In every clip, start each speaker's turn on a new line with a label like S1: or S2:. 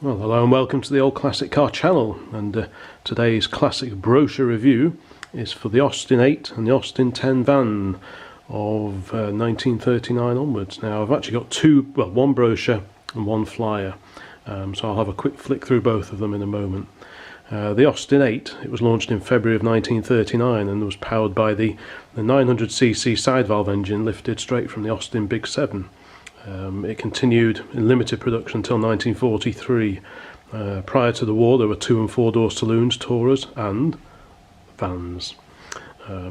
S1: Well, hello and welcome to the Old Classic Car channel, and today's classic brochure review is for the Austin 8 and the Austin 10 van of 1939 onwards. Now I've actually got one brochure and one flyer, so I'll have a quick flick through both of them in a moment. The Austin 8, it was launched in February of 1939 and was powered by the 900cc side valve engine lifted straight from the Austin Big 7. It continued in limited production until 1943. Prior to the war, there were 2- and 4-door saloons, tourers and vans,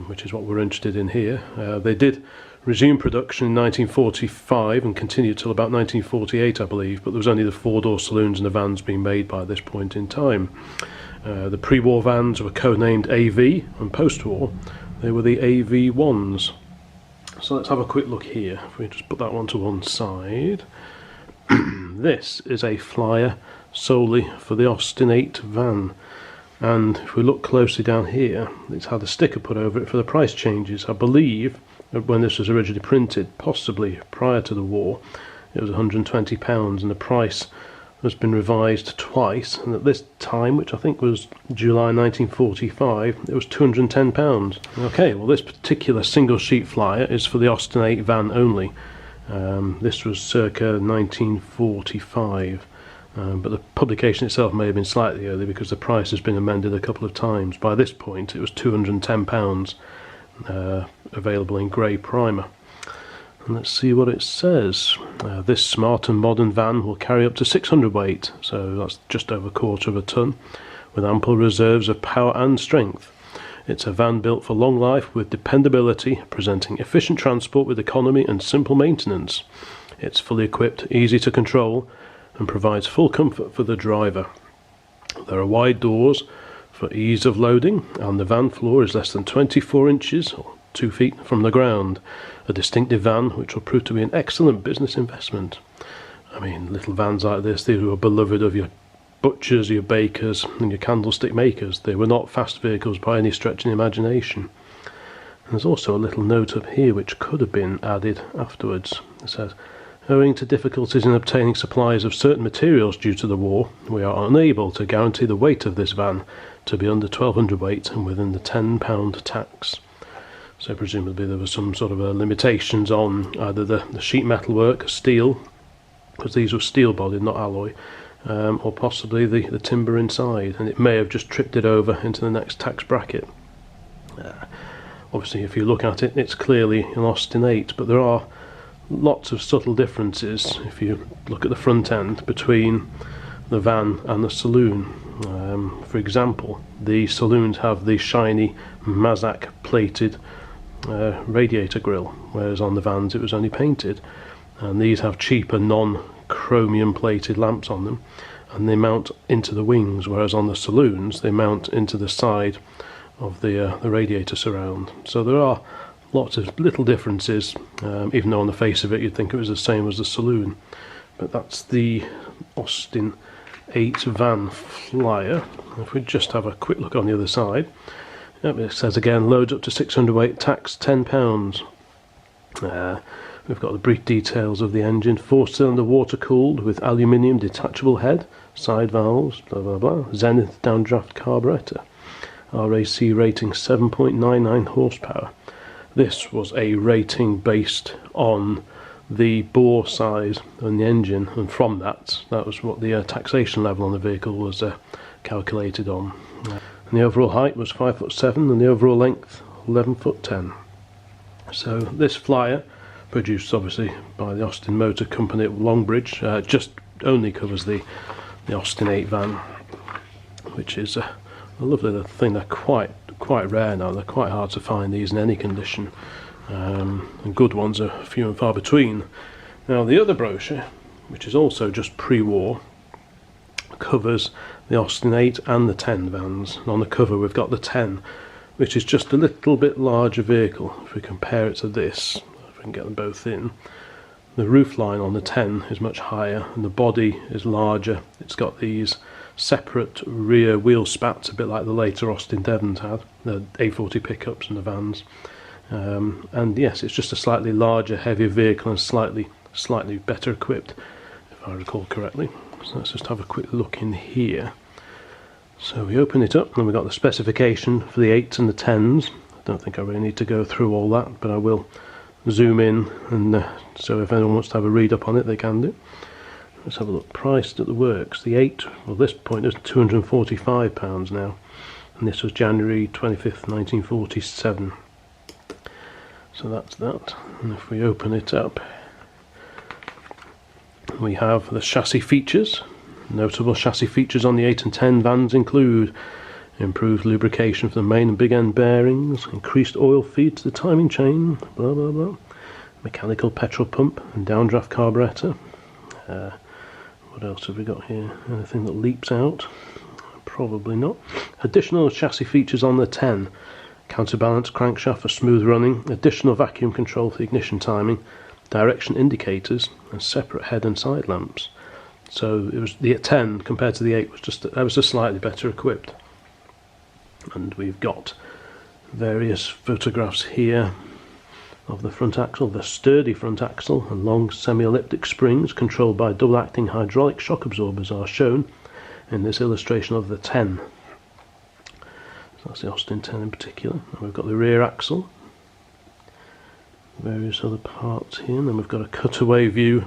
S1: which is what we're interested in here. They did resume production in 1945 and continued till about 1948, I believe, but there was only the 4-door saloons and the vans being made by this point in time. The pre-war vans were codenamed AV, and post-war they were the AV1s. So let's have a quick look here. If we just put that one to one side. This is a flyer solely for the Austin 8 van, and if we look closely down here, it's had a sticker put over it for the price changes. I believe when this was originally printed, possibly prior to the war, it was £120, and the price has been revised twice, and at this time, which I think was July 1945, it was £210. Okay, well this particular single sheet flyer is for the Austin 8 van only. This was circa 1945, but the publication itself may have been slightly early because the price has been amended a couple of times. By this point it was £210, available in grey primer. And let's see what it says. This smart and modern van will carry up to 600 weight, so that's just over a quarter of a tonne, with ample reserves of power and strength. It's a van built for long life with dependability, presenting efficient transport with economy and simple maintenance. It's fully equipped, easy to control, and provides full comfort for the driver. There are wide doors for ease of loading, and the van floor is less than 24 inches, or 2 feet from the ground. A distinctive van which will prove to be an excellent business investment. I mean, little vans like this, these were beloved of your butchers, your bakers and your candlestick makers. They were not fast vehicles by any stretch of the imagination. And there's also a little note up here which could have been added afterwards. It says, owing to difficulties in obtaining supplies of certain materials due to the war, we are unable to guarantee the weight of this van to be under 1200 weight and within the £10 tax. So presumably there was some sort of limitations on either the sheet metal work, steel, because these were steel bodied, not alloy, or possibly the timber inside, and it may have just tripped it over into the next tax bracket. Obviously if you look at it, it's clearly an Austin 8, but there are lots of subtle differences if you look at the front end between the van and the saloon. For example, the saloons have the shiny Mazak plated radiator grille, whereas on the vans it was only painted, and these have cheaper non-chromium plated lamps on them, and they mount into the wings, whereas on the saloons they mount into the side of the radiator surround. So there are lots of little differences, even though on the face of it you'd think it was the same as the saloon. But that's the Austin 8 van flyer. If we just have a quick look on the other side, it says again, loads up to 600 weight, tax £10. We've got the brief details of the engine: 4-cylinder water cooled with aluminium detachable head, side valves, blah blah blah, Zenith downdraft carburetor, RAC rating 7.99 horsepower. This was a rating based on the bore size and the engine, and from that was what the taxation level on the vehicle was calculated on. And the overall height was 5'7" and the overall length 11'10". So this flyer, produced obviously by the Austin Motor Company at Longbridge, just only covers the Austin 8 van, which is a lovely little thing. They're quite rare now. They're quite hard to find these in any condition, and good ones are few and far between. Now the other brochure, which is also just pre-war, covers the Austin 8 and the 10 vans, and on the cover we've got the 10, which is just a little bit larger vehicle. If we compare it to this, if we can get them both in, the roofline on the 10 is much higher and the body is larger. It's got these separate rear wheel spats, a bit like the later Austin Devons had, the A40 pickups and the vans, and yes, it's just a slightly larger, heavier vehicle and slightly better equipped, if I recall correctly. So let's just have a quick look in here. So we open it up and we've got the specification for the 8s and the 10s. I don't think I really need to go through all that, but I will zoom in, and so if anyone wants to have a read up on it, they can do. Let's have a look. Priced at the works. The 8, well, this point is £245 now, and this was January 25th, 1947. So that's that. And if we open it up, we have the chassis features. Notable chassis features on the 8 and 10 vans include improved lubrication for the main and big end bearings, increased oil feed to the timing chain, blah blah blah, mechanical petrol pump and downdraft carburetor. What else have we got here? Anything that leaps out? Probably not. Additional chassis features on the 10: counterbalance crankshaft for smooth running, additional vacuum control for the ignition timing, direction indicators, and separate head and side lamps. So it was the 10 compared to the 8 was just slightly better equipped. And we've got various photographs here of the front axle. The sturdy front axle and long semi-elliptic springs controlled by double-acting hydraulic shock absorbers are shown in this illustration of the 10. So that's the Austin 10 in particular. And we've got the rear axle, various other parts here, and then we've got a cutaway view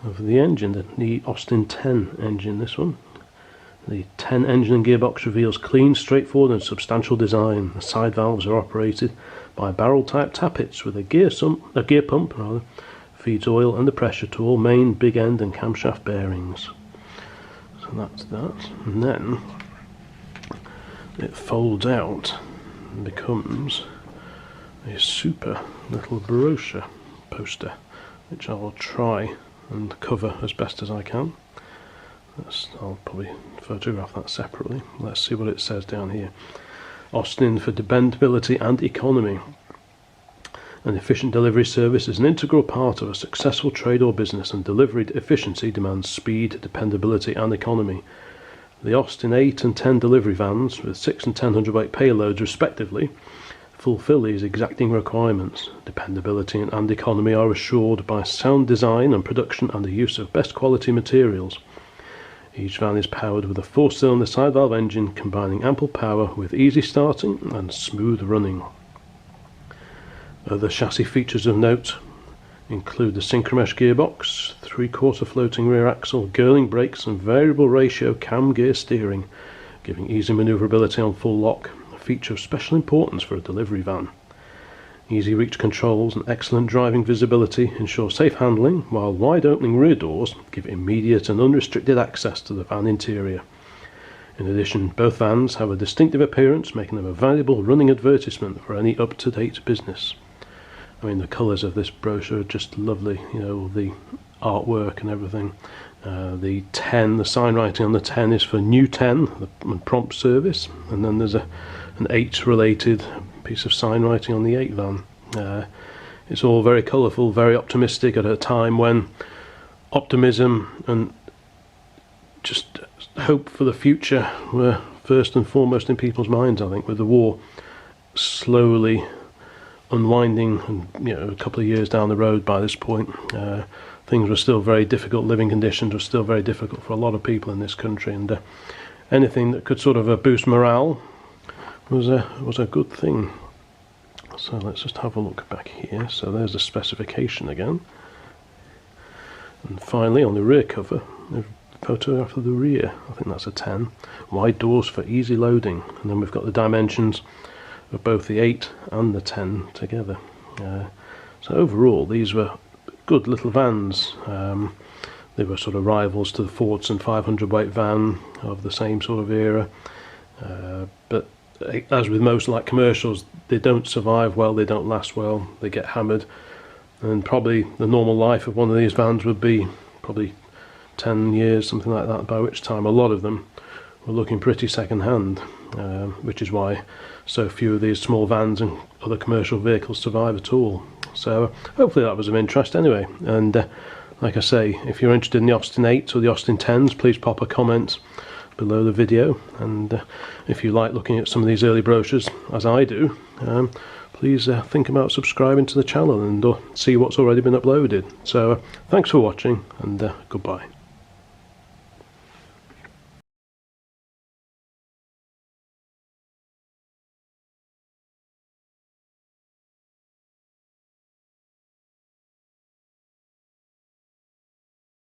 S1: of the engine, the Austin 10 engine, this one. The 10 engine and gearbox reveals clean, straightforward and substantial design. The side valves are operated by barrel type tappets with a gear pump feeds oil and the pressure to all main, big end and camshaft bearings. So that's that. And then it folds out and becomes a super little brochure poster, which I will try and cover as best as I can. I'll probably photograph that separately. Let's see what it says down here. Austin for dependability and economy. An efficient delivery service is an integral part of a successful trade or business, and delivery efficiency demands speed, dependability and economy. The Austin 8 and 10 delivery vans, with 6 and 10 hundredweight payloads respectively, fulfill these exacting requirements. Dependability and economy are assured by sound design and production and the use of best quality materials. Each van is powered with a 4-cylinder side valve engine combining ample power with easy starting and smooth running. Other chassis features of note include the synchromesh gearbox, 3/4 floating rear axle, girling brakes and variable ratio cam gear steering, giving easy manoeuvrability on full lock, a feature of special importance for a delivery van. Easy reach controls and excellent driving visibility ensure safe handling, while wide opening rear doors give immediate and unrestricted access to the van interior. In addition, both vans have a distinctive appearance, making them a valuable running advertisement for any up-to-date business. I mean, the colours of this brochure are just lovely, you know, the artwork and everything. The 10, the sign writing on the 10 is for New 10, the prompt service, and then there's an 8 related piece of sign writing on the 8 van. It's all very colourful, very optimistic at a time when optimism and just hope for the future were first and foremost in people's minds. I think with the war slowly unwinding, and you know, a couple of years down the road by this point, things were still very difficult. Living conditions were still very difficult for a lot of people in this country, and anything that could sort of boost morale was a good thing. So let's just have a look back here. So there's the specification again, and finally on the rear cover, a photograph of the rear. I think that's a 10. Wide doors for easy loading, and then we've got the dimensions of both the 8 and the 10 together. So overall, these were good little vans. They were sort of rivals to the Fordson 500 weight van of the same sort of era, but as with most light commercials, they don't survive well, they don't last well, they get hammered, and probably the normal life of one of these vans would be probably 10 years, something like that, by which time a lot of them were looking pretty second hand, which is why so few of these small vans and other commercial vehicles survive at all. So hopefully that was of interest anyway, and like I say, if you're interested in the Austin 8s or the Austin 10s, please pop a comment below the video, and if you like looking at some of these early brochures as I do, please think about subscribing to the channel and see what's already been uploaded. So thanks for watching, and goodbye.